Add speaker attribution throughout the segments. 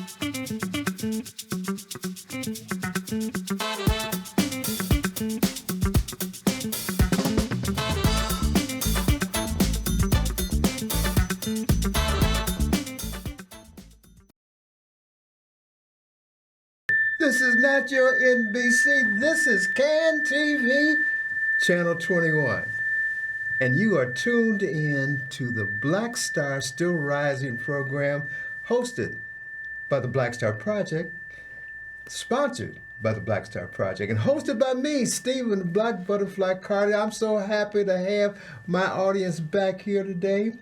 Speaker 1: This is not your NBC. This is CAN TV, Channel 21. And you are tuned in to the Black Star Still Rising program hosted by the Black Star Project, sponsored by the Black Star Project, and hosted by me, Stephen Black Butterfly Carter. I'm so happy to have my audience back here today.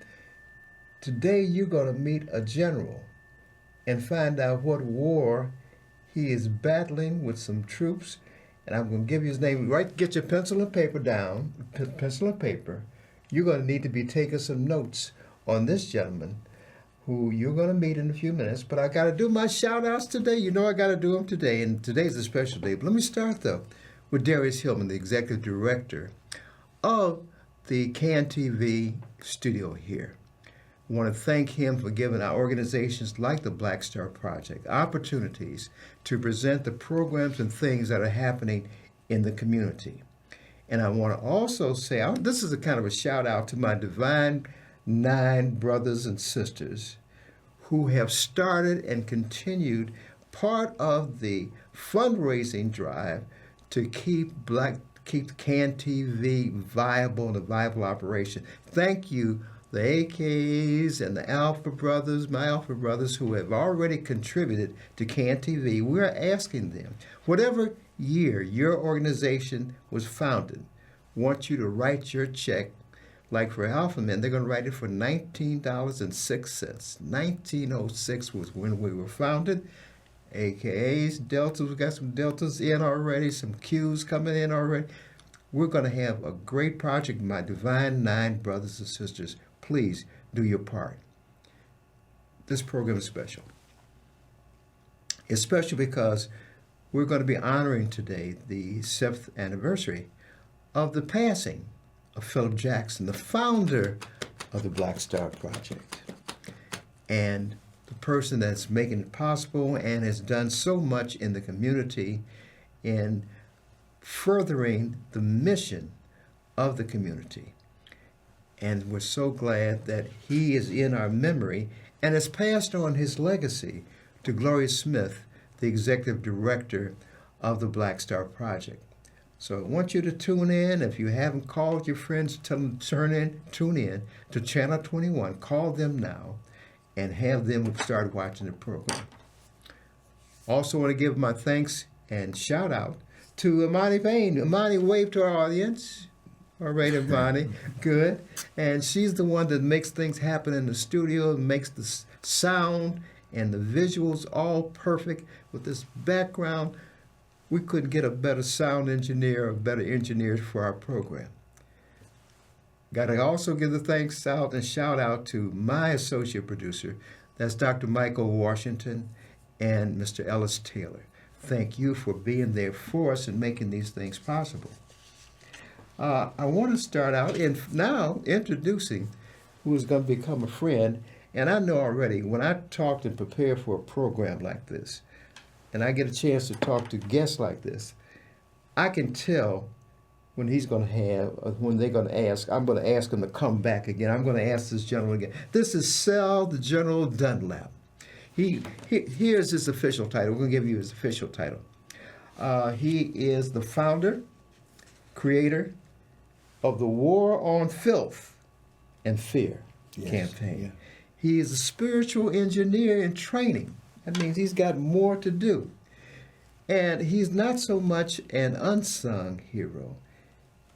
Speaker 1: Today you're going to meet a general and find out what war he is battling with some troops, and I'm going to give you his name. Right, get your pencil and paper down, pencil and paper. You're going to need to be taking some notes on this gentleman who you're going to meet in a few minutes, but I got to do my shout-outs today. You know I got to do them today, and today's a special day. But let me start, though, with Darius Hillman, the executive director of the CAN TV studio here. I want to thank him for giving our organizations like the Black Star Project opportunities to present the programs and things that are happening in the community. And I want to also say, this is a kind of a shout out to my Divine Nine brothers and sisters who have started and continued part of the fundraising drive to keep CAN TV viable and a viable operation. Thank you, the AKs and the Alpha Brothers, my Alpha Brothers, who have already contributed to CAN TV. We're asking them, whatever year your organization was founded, want you to write your check. Like for Alpha Men, they're going to write it for $19.06. 1906 was when we were founded. AKAs, Deltas, we got some Deltas in already, some Qs coming in already. We're going to have a great project, my Divine Nine brothers and sisters. Please do your part. This program is special. It's special because we're going to be honoring today the 7th anniversary of the passing of Philip Jackson, the founder of the Black Star Project, and the person that's making it possible and has done so much in the community in furthering the mission of the community. And we're so glad that he is in our memory and has passed on his legacy to Gloria Smith, the executive director of the Black Star Project. So I want you to tune in. If you haven't called your friends, tell them tune in to Channel 21. Call them now and have them start watching the program. Also want to give my thanks and shout out to Imani Payne. Imani, wave to our audience. All right, Imani, good. And she's the one that makes things happen in the studio, makes the sound and the visuals all perfect with this background. We couldn't get a better sound engineer or better engineers for our program. Got to also give the thanks out and shout out to my associate producer. That's Dr. Michael Washington and Mr. Ellis Taylor. Thank you for being there for us and making these things possible. I want to start out and now introducing who is going to become a friend. And I know already when I talked and prepare for a program like this, and I get a chance to talk to guests like this, I can tell when he's going to have, when they're going to ask, I'm going to ask him to come back again. I'm going to ask this gentleman again. This is Sel the General Dunlap. Here's his official title. We're going to give you his official title. He is the founder, creator of the War on Filth and Fear campaign. Yeah. He is a spiritual engineer in training. That means he's got more to do. And he's not so much an unsung hero.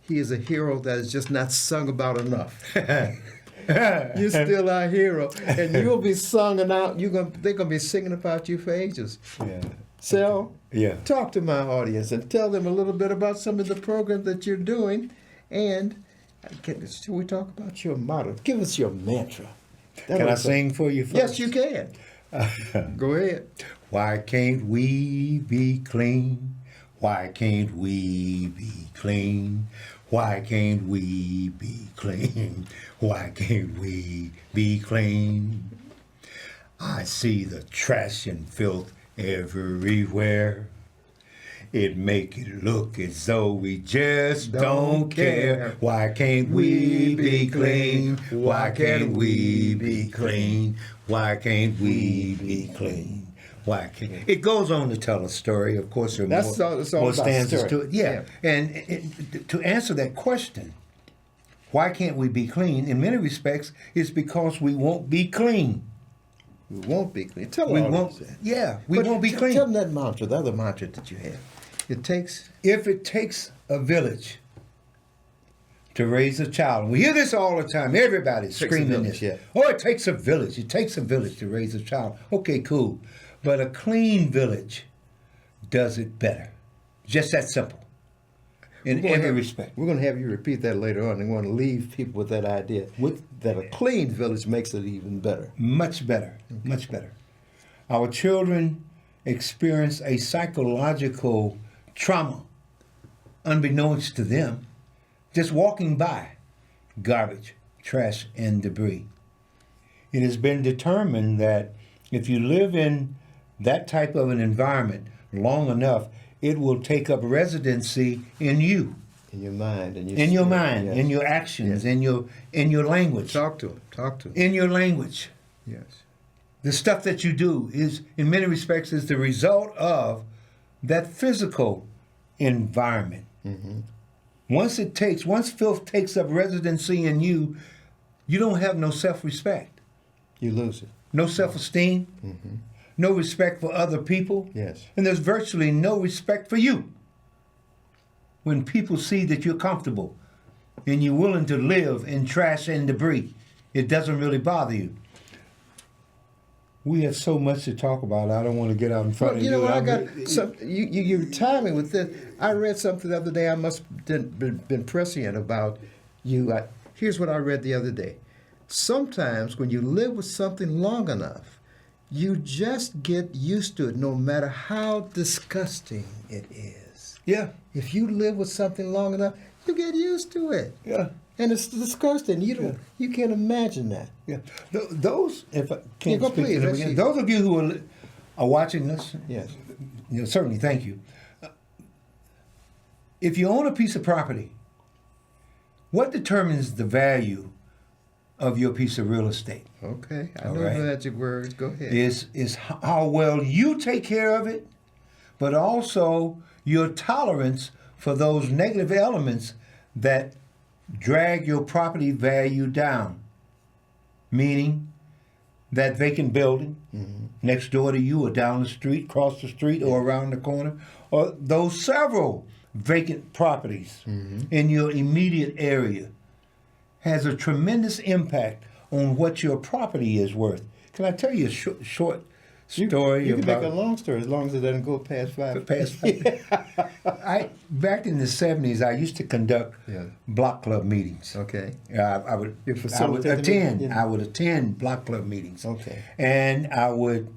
Speaker 1: He is a hero that is just not sung about enough. You're still our hero. And you'll be sung out. They're going to be singing about you for ages.
Speaker 2: Yeah.
Speaker 1: Sel,
Speaker 2: yeah.
Speaker 1: Talk to my audience and tell them a little bit about some of the programs that you're doing. And should we talk about your motto? Give us your mantra.
Speaker 2: Can I sing for you first?
Speaker 1: Yes, you can. Go ahead.
Speaker 2: Why can't we be clean? Why can't we be clean? Why can't we be clean? Why can't we be clean? I see the trash and filth everywhere. It make it look as though we just don't care. Why can't we be clean? Why can't we be clean? Why can't we be clean? Why can't it goes on to tell a story? Of course, there are
Speaker 1: That's all
Speaker 2: more
Speaker 1: about
Speaker 2: stanzas
Speaker 1: story.
Speaker 2: to it. Yeah, and to answer that question, why can't we be clean? In many respects, it's because we won't be clean.
Speaker 1: We won't be clean. Tell
Speaker 2: We
Speaker 1: all
Speaker 2: won't.
Speaker 1: that.
Speaker 2: Yeah, we
Speaker 1: But
Speaker 2: won't be
Speaker 1: Tell
Speaker 2: clean.
Speaker 1: them that mantra, the other mantra that you have. It takes.
Speaker 2: If it takes a village to raise a child, we hear this all the time. Everybody's
Speaker 1: Takes a
Speaker 2: screaming
Speaker 1: village,
Speaker 2: this.
Speaker 1: yeah.
Speaker 2: Oh, it takes a village. It takes a village to raise a child. Okay, cool. But a clean village does it better. Just that simple. In every respect.
Speaker 1: We're going to have you repeat that later on. And we want to leave people with that idea that a clean village makes it even better.
Speaker 2: Much better.
Speaker 1: Okay.
Speaker 2: Much better. Our children experience a psychological trauma, unbeknownst to them, just walking by garbage, trash, and debris. It has been determined that if you live in that type of an environment long enough, it will take up residency in you,
Speaker 1: In your mind. And
Speaker 2: in your mind,
Speaker 1: yes.
Speaker 2: in your actions,
Speaker 1: Yes.
Speaker 2: in your language,
Speaker 1: Talk to them. Talk to them.
Speaker 2: in your language.
Speaker 1: Yes.
Speaker 2: The stuff that you do is, in many respects, is the result of that physical environment.
Speaker 1: Mm-hmm.
Speaker 2: Once filth takes up residency in you, you don't have no self-respect,
Speaker 1: You lose it.
Speaker 2: no self-esteem,
Speaker 1: Mm-hmm.
Speaker 2: no respect for other people,
Speaker 1: Yes.
Speaker 2: and there's virtually no respect for you. When people see that you're comfortable and you're willing to live in trash and debris, it doesn't really bother you. We have so much to talk about. I don't want to get out in front
Speaker 1: Well,
Speaker 2: of
Speaker 1: you
Speaker 2: you.
Speaker 1: know what? I got some. You're timing with this. I read something the other day. I must have been prescient about you. Here's what I read the other day. Sometimes when you live with something long enough, you just get used to it, no matter how disgusting it is.
Speaker 2: Yeah,
Speaker 1: If you live with something long enough, you get used to it,
Speaker 2: yeah,
Speaker 1: and it's disgusting. You can't imagine that.
Speaker 2: yeah. Those, if I can't
Speaker 1: go
Speaker 2: speak
Speaker 1: please,
Speaker 2: to them
Speaker 1: let's
Speaker 2: again,
Speaker 1: see.
Speaker 2: those of you who are watching us,
Speaker 1: Yes.
Speaker 2: certainly thank you. If you own a piece of property, what determines the value of your piece of real estate?
Speaker 1: Okay. I
Speaker 2: All
Speaker 1: know
Speaker 2: right.
Speaker 1: the magic words. Go ahead.
Speaker 2: Is how well you take care of it, but also your tolerance for those negative elements that drag your property value down. Meaning that vacant building next door to you or down the street, across the street or around the corner, or those several vacant properties in your immediate area has a tremendous impact on what your property is worth. Can I tell you a short story
Speaker 1: You can
Speaker 2: about
Speaker 1: make a long story as long as it doesn't go past 5.
Speaker 2: Back in the 70s, I used to conduct
Speaker 1: Yeah.
Speaker 2: block club meetings.
Speaker 1: Okay.
Speaker 2: I would
Speaker 1: You facilitate the
Speaker 2: attend.
Speaker 1: meeting?
Speaker 2: I would attend block club meetings.
Speaker 1: Okay.
Speaker 2: And I would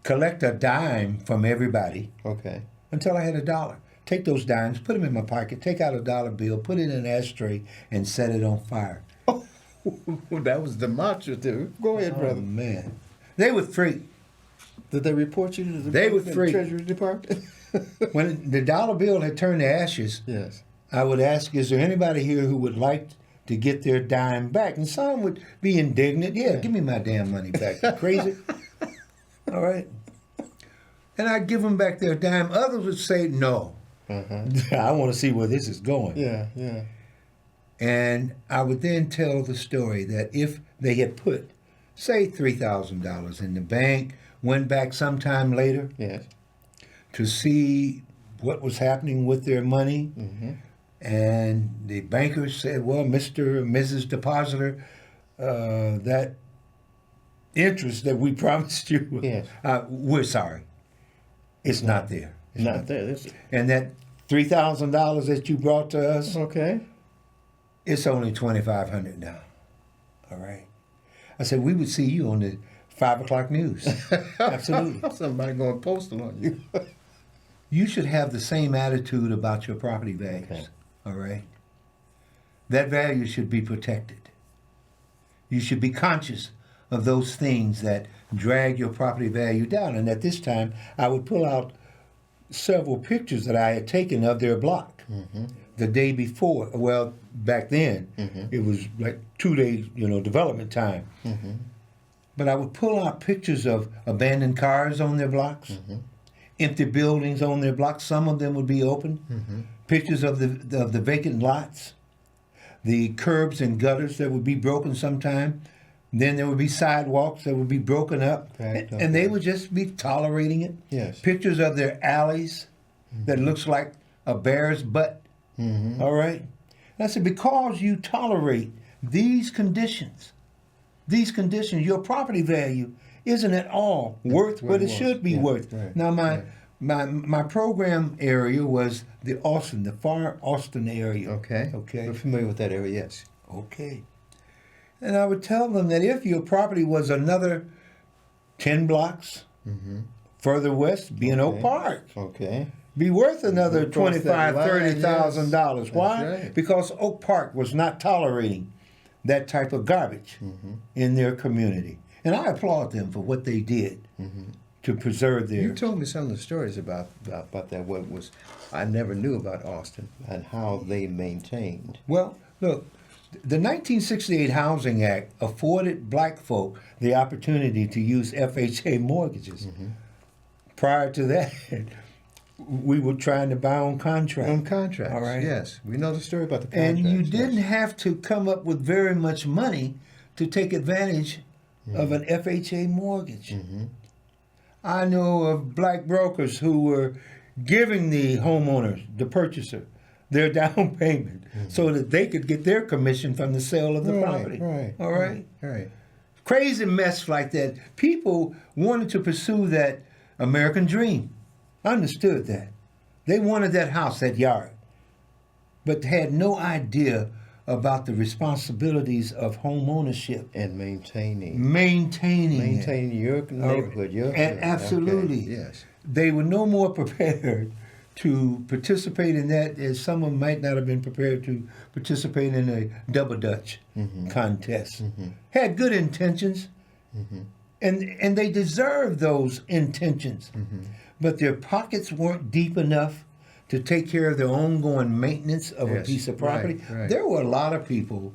Speaker 2: collect a dime from everybody
Speaker 1: Okay.
Speaker 2: until I had $1. Take those dimes, put them in my pocket, take out a dollar bill, put it in an ashtray, and set it on fire.
Speaker 1: That was demonstrative. Go ahead,
Speaker 2: Oh
Speaker 1: brother.
Speaker 2: man, they were free.
Speaker 1: Did they report you to the
Speaker 2: They were
Speaker 1: Department of
Speaker 2: free.
Speaker 1: Treasury Department?
Speaker 2: When the dollar bill had turned to ashes,
Speaker 1: Yes.
Speaker 2: I would ask, is there anybody here who would like to get their dime back? And some would be indignant. Yeah, give me my damn money back. You crazy? All right. And I'd give them back their dime. Others would say, no. I want to see where this is going.
Speaker 1: Yeah, yeah.
Speaker 2: And I would then tell the story that if they had put, say, $3,000 in the bank, went back sometime later
Speaker 1: Yes.
Speaker 2: to see what was happening with their money, and the banker said, well, Mr. and Mrs. Depositor, that interest that we promised you,
Speaker 1: Yes.
Speaker 2: We're sorry. It's not there. It's
Speaker 1: Not there. This,
Speaker 2: And that $3,000 that you brought to us,
Speaker 1: okay.
Speaker 2: it's only $2,500 now. All right. I said, we would see you on the 5 o'clock news. Absolutely.
Speaker 1: Somebody going postal on you.
Speaker 2: You should have the same attitude about your property values.
Speaker 1: Okay.
Speaker 2: All right. That value should be protected. You should be conscious of those things that drag your property value down. And at this time, I would pull out several pictures that I had taken of their block the day before. Well, back then, it was like 2 days, development time. But I would pull out pictures of abandoned cars on their blocks, empty buildings on their blocks. Some of them would be open. Pictures of the vacant lots, the curbs and gutters that would be broken sometime. Then there would be sidewalks that would be broken up, and they would just be tolerating it.
Speaker 1: Yes.
Speaker 2: Pictures of their alleys that looks like a bear's butt. All right? And I said, because you tolerate these conditions, your property value isn't at all worth what it should be worth.
Speaker 1: Right.
Speaker 2: Now, my program area was the far Austin area.
Speaker 1: Okay.
Speaker 2: Okay.
Speaker 1: We're familiar with that area, yes.
Speaker 2: Okay. And I would tell them that if your property was another 10 blocks further west, be in Oak Park.
Speaker 1: Okay.
Speaker 2: Be worth another
Speaker 1: Across that line,
Speaker 2: $25,000, $30,000.
Speaker 1: yes.
Speaker 2: Why?
Speaker 1: That's right.
Speaker 2: Because Oak Park was not tolerating that type of garbage in their community. And I applaud them for what they did to preserve their...
Speaker 1: You told me some of the stories about that. What was I never knew about Austin and how they maintained.
Speaker 2: Well, look, the 1968 Housing Act afforded black folk the opportunity to use FHA mortgages. Prior to that, we were trying to buy on contract.
Speaker 1: On contracts.
Speaker 2: All right.
Speaker 1: Yes, we know the story about the contracts.
Speaker 2: And you didn't
Speaker 1: yes.
Speaker 2: have to come up with very much money to take advantage of an FHA mortgage. I know of black brokers who were giving the homeowner, the purchaser, their down payment so that they could get their commission from the sale of the property.
Speaker 1: Right.
Speaker 2: All right?
Speaker 1: Right.
Speaker 2: Crazy mess like that. People wanted to pursue that American dream. Understood that. They wanted that house, that yard, but had no idea about the responsibilities of home ownership.
Speaker 1: And maintaining your neighborhood,
Speaker 2: and absolutely.
Speaker 1: Okay. Yes.
Speaker 2: They were no more prepared to participate in that as some of them might not have been prepared to participate in a double Dutch contest. Had good intentions, and they deserved those intentions, but their pockets weren't deep enough to take care of their ongoing maintenance of a piece of property.
Speaker 1: Right.
Speaker 2: There were a lot of people.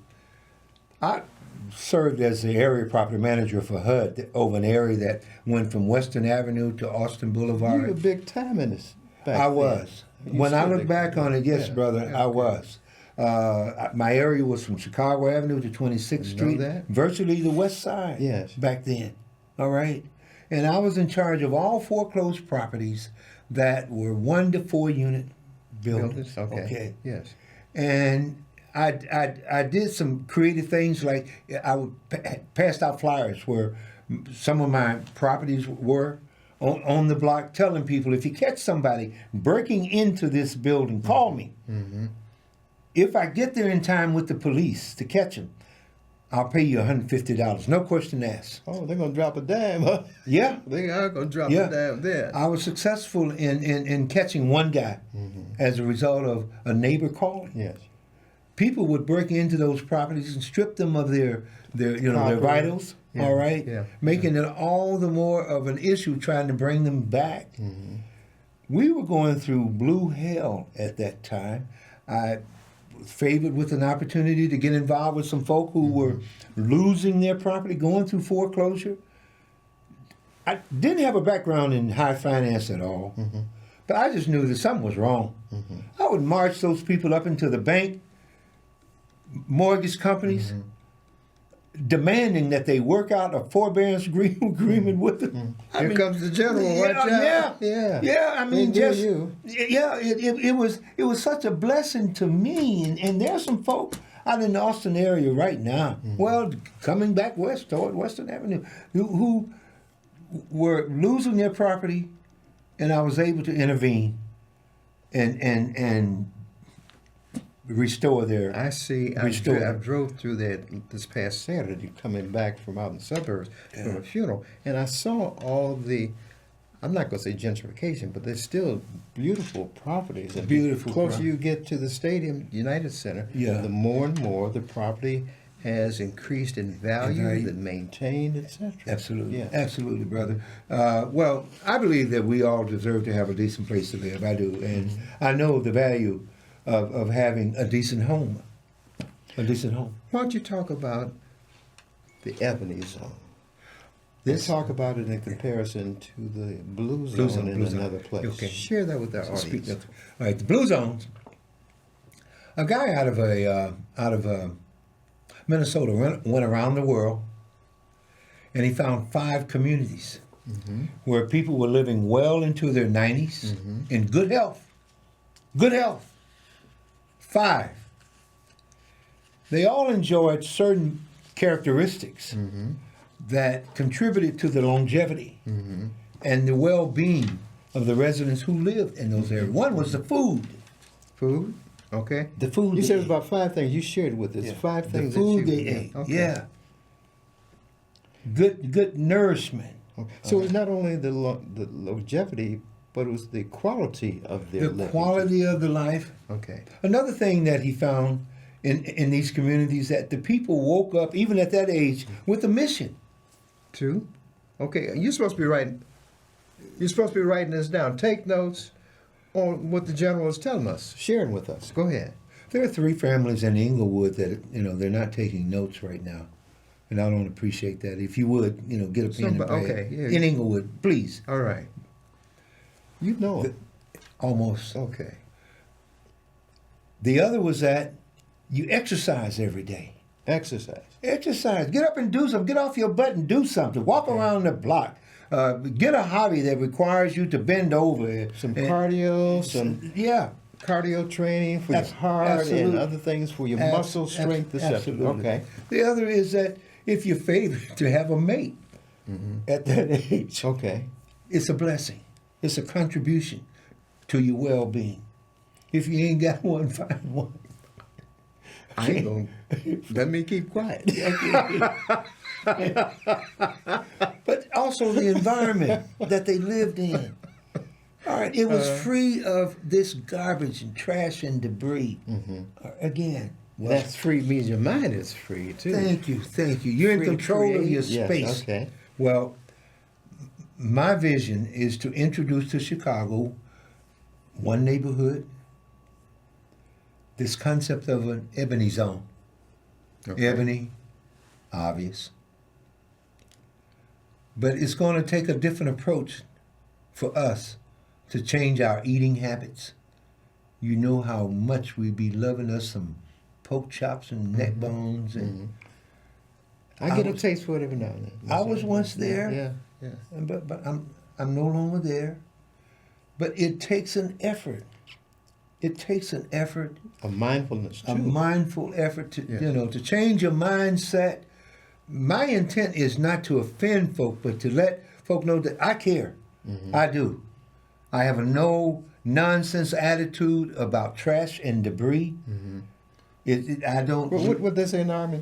Speaker 2: I served as the area property manager for HUD over an area that went from Western Avenue to Austin Boulevard.
Speaker 1: You were big time in this.
Speaker 2: I was. When I look back on it, yes, brother, I was. My area was from Chicago Avenue to 26th Street, virtually the west side.
Speaker 1: Yes.
Speaker 2: Back then. All right, and I was in charge of all foreclosed properties that were 1 to 4 unit buildings.
Speaker 1: Okay. Yes.
Speaker 2: And I did some creative things, like I would pass out flyers where some of my properties were on the block, telling people, if you catch somebody breaking into this building, call me. If I get there in time with the police to catch them, I'll pay you $150, no question asked.
Speaker 1: Oh, they're going to drop a dime, huh?
Speaker 2: Yeah.
Speaker 1: They are going to drop a dime there.
Speaker 2: I was successful in catching one guy as a result of a neighbor calling.
Speaker 1: Yes.
Speaker 2: People would break into those properties and strip them of their vitals, all right?
Speaker 1: Yeah.
Speaker 2: Making it all the more of an issue trying to bring them back. We were going through blue hell at that time. I was favored with an opportunity to get involved with some folk who were losing their property, going through foreclosure. I didn't have a background in high finance at all, but I just knew that something was wrong. I would march those people up into the bank, mortgage companies, demanding that they work out a forbearance agreement with them.
Speaker 1: Here comes the general. Watch out.
Speaker 2: Yeah. I mean, it was such a blessing to me. And there's some folk out in the Austin area right now, well, coming back west toward Western Avenue, who were losing their property, and I was able to intervene and restore their.
Speaker 1: I see. I drove through that this past Saturday, coming back from out in the suburbs from a funeral, and I saw all the. I'm not going to say gentrification, but there's still beautiful properties. And
Speaker 2: beautiful.
Speaker 1: The closer you get to the stadium, United Center, the more and more the property has increased in value, been maintained, etc.
Speaker 2: Absolutely,
Speaker 1: Yeah.
Speaker 2: absolutely, brother. Well, I believe that we all deserve to have a decent place to live. I do, and I know the value of having a decent home. A decent home.
Speaker 1: Why don't you talk about the ebony zone? Let's
Speaker 2: This
Speaker 1: talk about it in comparison to the blue zone in another place.
Speaker 2: Okay.
Speaker 1: Share that with our
Speaker 2: Speak
Speaker 1: audience.
Speaker 2: all right, the blue zones. A guy out of Minnesota went around the world, and he found 5 communities where people were living well into their 90s in good health. Good health. 5. They all enjoyed certain characteristics that contributed to the longevity and the well-being of the residents who lived in those areas. One was the food.
Speaker 1: Food? Okay.
Speaker 2: The food.
Speaker 1: You
Speaker 2: they
Speaker 1: said
Speaker 2: ate.
Speaker 1: about 5 things. You shared with us
Speaker 2: Yeah.
Speaker 1: 5 things
Speaker 2: the food
Speaker 1: that you
Speaker 2: they ate.
Speaker 1: Okay.
Speaker 2: Yeah. Good nourishment.
Speaker 1: Okay. So it's not only the longevity, but it was the quality of their
Speaker 2: The
Speaker 1: living.
Speaker 2: quality of the life.
Speaker 1: Okay.
Speaker 2: Another thing that he found in these communities, that the people woke up even at that age with a mission.
Speaker 1: 2. Okay. You're supposed to be writing. You're supposed to be writing this down. Take notes on what the general is telling us, sharing with us. Go ahead.
Speaker 2: There are 3 families in Inglewood that they're not taking notes right now, and I don't appreciate that. If you would, get a pen and pad.
Speaker 1: Okay, yeah.
Speaker 2: In Inglewood, please.
Speaker 1: All right. You know it.
Speaker 2: Almost.
Speaker 1: Okay.
Speaker 2: The other was that you exercise every day.
Speaker 1: Exercise.
Speaker 2: Exercise. Get up and do something. Get off your butt and do something. Walk around the block. Get a hobby that requires you to bend over.
Speaker 1: Some cardio, some
Speaker 2: Yeah.
Speaker 1: cardio training for your heart
Speaker 2: absolutely.
Speaker 1: and other things for your muscle strength, etc.
Speaker 2: Absolutely.
Speaker 1: Okay.
Speaker 2: The other is that if you're favored to have a mate at that age,
Speaker 1: Okay.
Speaker 2: it's a blessing. It's a contribution to your well-being. If you ain't got one, find one.
Speaker 1: I ain't gonna let me keep quiet.
Speaker 2: But also the environment that they lived in. All right, it was free of this garbage and trash and debris. Again,
Speaker 1: That's free means your mind is free too.
Speaker 2: thank you. You're in
Speaker 1: Free to
Speaker 2: control of
Speaker 1: create.
Speaker 2: your
Speaker 1: Yes,
Speaker 2: space.
Speaker 1: okay.
Speaker 2: Well, my vision is to introduce to Chicago one neighborhood, this concept of an ebony zone.
Speaker 1: Okay.
Speaker 2: Ebony, obvious. But it's going to take a different approach for us to change our eating habits. You know how much we be loving us some pork chops and neck bones. And
Speaker 1: I get a taste for it every now and then.
Speaker 2: I was once there.
Speaker 1: Yeah. Yeah.
Speaker 2: But I'm no longer there. But it takes an effort. It takes an effort,
Speaker 1: A mindfulness too.
Speaker 2: a mindful effort to
Speaker 1: Yeah.
Speaker 2: to change your mindset. My intent is not to offend folk, but to let folk know that I care. I do. I have a no nonsense attitude about trash and debris. I don't
Speaker 1: What they say in the army?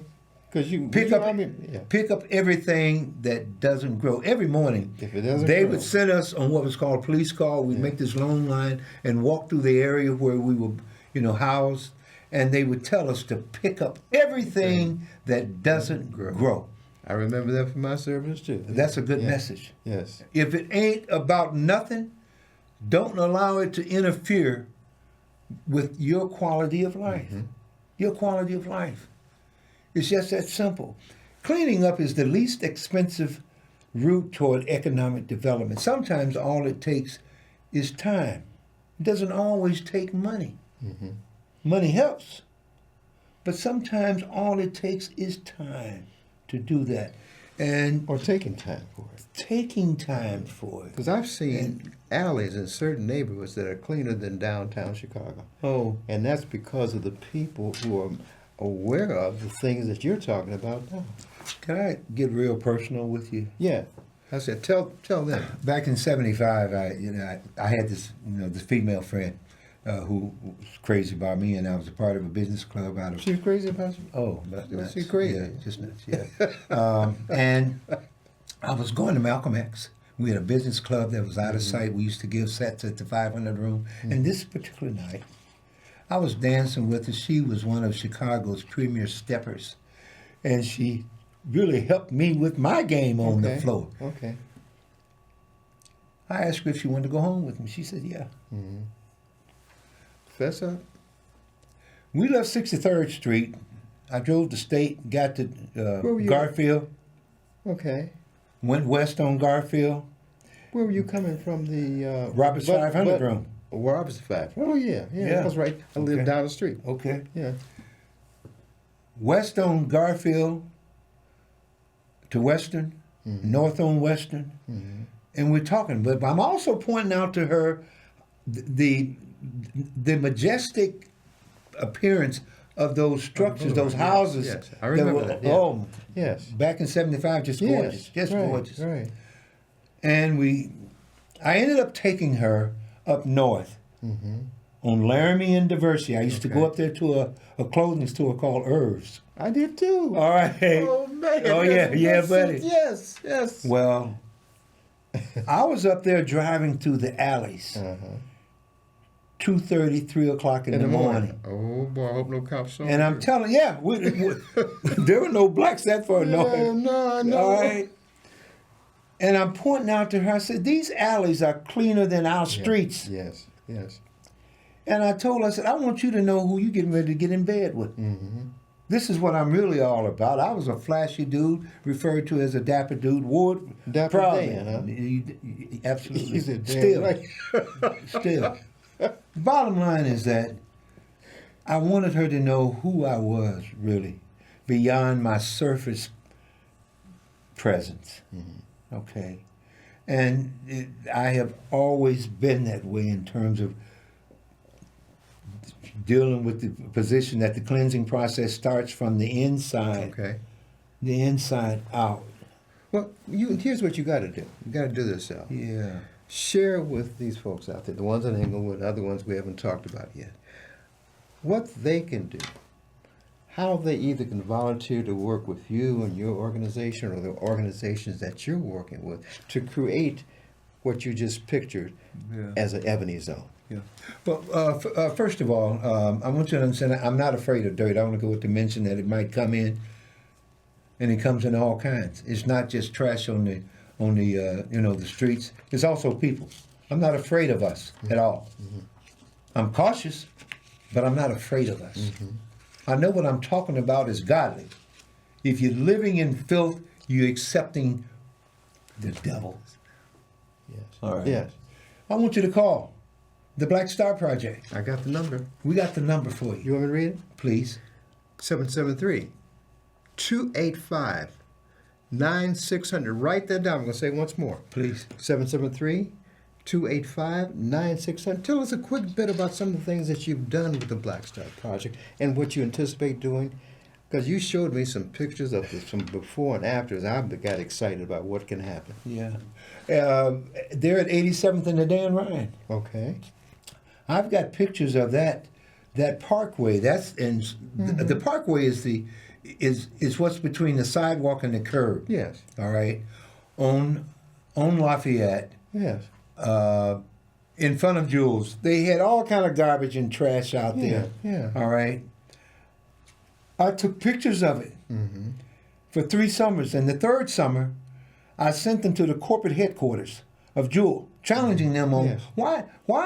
Speaker 1: Because you
Speaker 2: pick
Speaker 1: your
Speaker 2: up
Speaker 1: army, yeah.
Speaker 2: pick up everything that doesn't grow. Every morning,
Speaker 1: If it doesn't
Speaker 2: they
Speaker 1: grow.
Speaker 2: would send us on what was called a police call. We'd make this long line and walk through the area where we were, housed, and they would tell us to pick up everything that doesn't grow.
Speaker 1: I remember that from my service too.
Speaker 2: That's a good
Speaker 1: Yeah.
Speaker 2: message.
Speaker 1: Yes.
Speaker 2: If it ain't about nothing, don't allow it to interfere with your quality of life. Your quality of life. It's just that simple. Cleaning up is the least expensive route toward economic development. Sometimes all it takes is time. It doesn't always take money. Money helps. But sometimes all it takes is time to do that. And
Speaker 1: Or taking time for it.
Speaker 2: taking time for it.
Speaker 1: Because I've seen alleys in certain neighborhoods that are cleaner than downtown Chicago.
Speaker 2: Oh,
Speaker 1: And that's because of the people who are aware of the things that you're talking about now.
Speaker 2: can I get real personal with you?
Speaker 1: Yeah. I said, tell them.
Speaker 2: Back in '75, I had this this female friend who was crazy about me, and I was a part of a business club out of.
Speaker 1: She was crazy about you?
Speaker 2: Oh, that's nuts.
Speaker 1: She crazy?
Speaker 2: Yeah, just nuts. Yeah. And I was going to Malcolm X. We had a business club that was out of sight. We used to give sets at the 500 room. And this particular night, I was dancing with her. She was one of Chicago's premier steppers. and she really helped me with my game on the
Speaker 1: Okay.
Speaker 2: floor.
Speaker 1: Okay.
Speaker 2: I asked her if she wanted to go home with me. She said, yeah.
Speaker 1: Fess up.
Speaker 2: We left 63rd Street. I drove the state, got to
Speaker 1: were you?
Speaker 2: Garfield,
Speaker 1: Okay.
Speaker 2: went west on Garfield,
Speaker 1: Where were you coming from? The
Speaker 2: Roberts 500 room.
Speaker 1: Roberts 5. Oh yeah, yeah.
Speaker 2: Yeah.
Speaker 1: That's right. I lived
Speaker 2: Okay.
Speaker 1: down the street.
Speaker 2: Okay.
Speaker 1: Yeah.
Speaker 2: West on Garfield to Western, north on Western, and we're talking. But I'm also pointing out to her the majestic appearance of those structures, those
Speaker 1: yes,
Speaker 2: houses.
Speaker 1: yes. I remember that, yeah.
Speaker 2: Oh,
Speaker 1: Yes.
Speaker 2: back in '75, just gorgeous, just
Speaker 1: right,
Speaker 2: gorgeous.
Speaker 1: Right.
Speaker 2: And I ended up taking her up north on Laramie and Diversey. I used to go
Speaker 1: Okay.
Speaker 2: up there to a clothing store called Irv's.
Speaker 1: I did too.
Speaker 2: All right.
Speaker 1: Oh man.
Speaker 2: Oh, yeah, yeah,
Speaker 1: That's
Speaker 2: buddy.
Speaker 1: Yes. Yes.
Speaker 2: Well, I was up there driving through the alleys, 2:30, 3 o'clock in the morning.
Speaker 1: Oh boy, I hope no cops saw
Speaker 2: And
Speaker 1: me.
Speaker 2: I'm telling, there were no blacks that far north.
Speaker 1: Yeah, no, no.
Speaker 2: All right. And I'm pointing out to her, I said, these alleys are cleaner than our streets.
Speaker 1: Yes. Yes.
Speaker 2: And I told her, I said, I want you to know who you getting ready to get in bed with. This is what I'm really all about. I was a flashy dude, referred to as a dapper dude. Ward
Speaker 1: Dapper
Speaker 2: proudly.
Speaker 1: Dan, huh?
Speaker 2: Absolutely.
Speaker 1: You said Dan,
Speaker 2: Still.
Speaker 1: right?
Speaker 2: Still. The bottom line is that I wanted her to know who I was, really, beyond my surface presence. Okay? And I have always been that way in terms of dealing with the position that the cleansing process starts from the inside,
Speaker 1: Okay.
Speaker 2: the inside out.
Speaker 1: Well, here's what you got to do. You got to do this, Sal.
Speaker 2: Yeah.
Speaker 1: Share with these folks out there, the ones in Englewood, other ones we haven't talked about yet, what they can do, how they either can volunteer to work with you and your organization or the organizations that you're working with to create what you just pictured as an ebony zone.
Speaker 2: Yeah. Well, first of all, I want you to understand I'm not afraid of dirt. I want to go with the mention that it might come in, and it comes in all kinds. It's not just trash on the the streets. It's also people. I'm not afraid of us at all. I'm cautious, but I'm not afraid of us. I know what I'm talking about is godly. If you're living in filth, you're accepting the devil.
Speaker 1: Yes.
Speaker 2: All right.
Speaker 1: Yes.
Speaker 2: I want you to call the Black Star Project.
Speaker 1: I got the number.
Speaker 2: We got the number for you.
Speaker 1: You want me to read it?
Speaker 2: Please.
Speaker 1: 773-285-9600. Write that down. I'm going to say it once more.
Speaker 2: Please.
Speaker 1: 773-285-9600. Tell us a quick bit about some of the things that you've done with the Black Star Project and what you anticipate doing. Because you showed me some pictures of some before and afters. I got excited about what can happen.
Speaker 2: Yeah. They're at 87th and the Dan Ryan.
Speaker 1: Okay.
Speaker 2: I've got pictures of that parkway. That's the parkway is what's between the sidewalk and the curb.
Speaker 1: Yes.
Speaker 2: All right. On Lafayette.
Speaker 1: Yes.
Speaker 2: In front of Jules. They had all kind of garbage and trash out there.
Speaker 1: Yeah.
Speaker 2: All right. I took pictures of it for 3 summers. And the third summer, I sent them to the corporate headquarters of Jewel, challenging them on
Speaker 1: Yes.
Speaker 2: why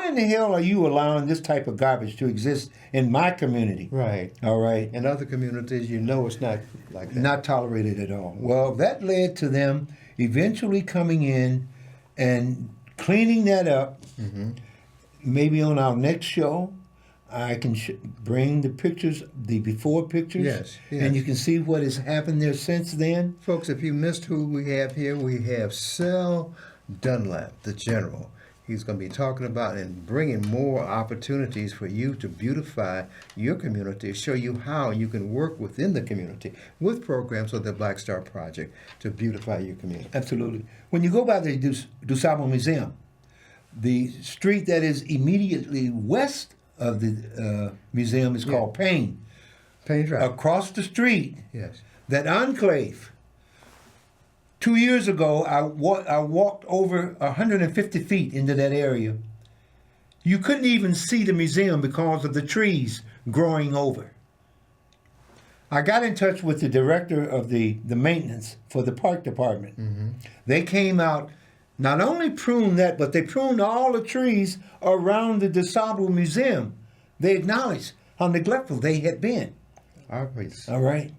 Speaker 2: in the hell are you allowing this type of garbage to exist in my community?
Speaker 1: Right.
Speaker 2: All right.
Speaker 1: In other communities, you know it's not like that.
Speaker 2: Not tolerated at all. Well, that led to them eventually coming in and cleaning that up. Maybe on our next show, I can bring the pictures, the before pictures.
Speaker 1: Yes,
Speaker 2: And
Speaker 1: yes.
Speaker 2: you can see what has happened there since then.
Speaker 1: Folks, if you missed who we have here, we have Sel Dunlap, the general. He's going to be talking about and bringing more opportunities for you to beautify your community, show you how you can work within the community with programs of the Black Star Project to beautify your community.
Speaker 2: Absolutely. When you go by the DuSable Museum, the street that is immediately west of the museum is called Payne.
Speaker 1: Payne Drive.
Speaker 2: Across the street,
Speaker 1: Yes.
Speaker 2: that enclave. 2 years ago, I walked over 150 feet into that area. You couldn't even see the museum because of the trees growing over. I got in touch with the director of the maintenance for the park department.
Speaker 1: Mm-hmm.
Speaker 2: They came out, not only pruned that, but they pruned all the trees around the DeSable Museum. They acknowledged how neglectful they had been.
Speaker 1: Obvious.
Speaker 2: All right.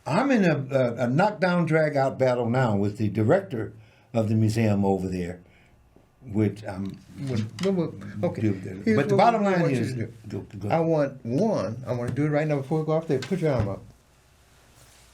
Speaker 2: I'm in a knockdown, drag-out battle now with the director of the museum over there, which I'm...
Speaker 1: Okay. Here's
Speaker 2: But the
Speaker 1: what
Speaker 2: bottom
Speaker 1: we
Speaker 2: line
Speaker 1: want you
Speaker 2: is...
Speaker 1: to do.
Speaker 2: Go.
Speaker 1: I want to do it right now before we go off there. Put your arm up.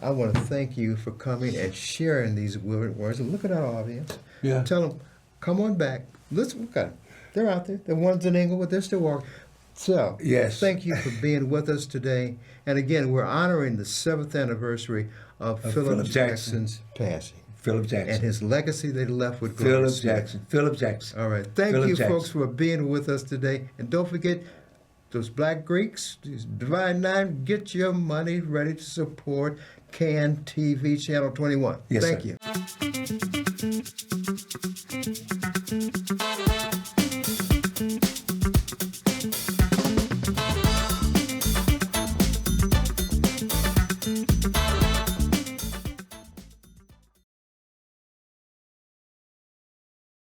Speaker 1: I want to thank you for coming and sharing these words. And look at our audience.
Speaker 2: Yeah.
Speaker 1: Tell them, come on back. Listen, look at them. They're out there. The ones in Englewood, they're still walking. So,
Speaker 2: Yes.
Speaker 1: thank you for being with us today. And again, we're honoring the 7th anniversary of Philip Jackson's passing.
Speaker 2: Philip Jackson.
Speaker 1: And his legacy they left with
Speaker 2: Philip
Speaker 1: Gloria Smith.
Speaker 2: Jackson. Philip Jackson.
Speaker 1: All right. Thank
Speaker 2: Philip
Speaker 1: you,
Speaker 2: Jackson.
Speaker 1: folks, for being with us today. And don't forget, those Black Greeks, these Divine Nine, get your money ready to support CAN TV Channel 21.
Speaker 2: Yes,
Speaker 1: Thank
Speaker 2: sir.
Speaker 1: you.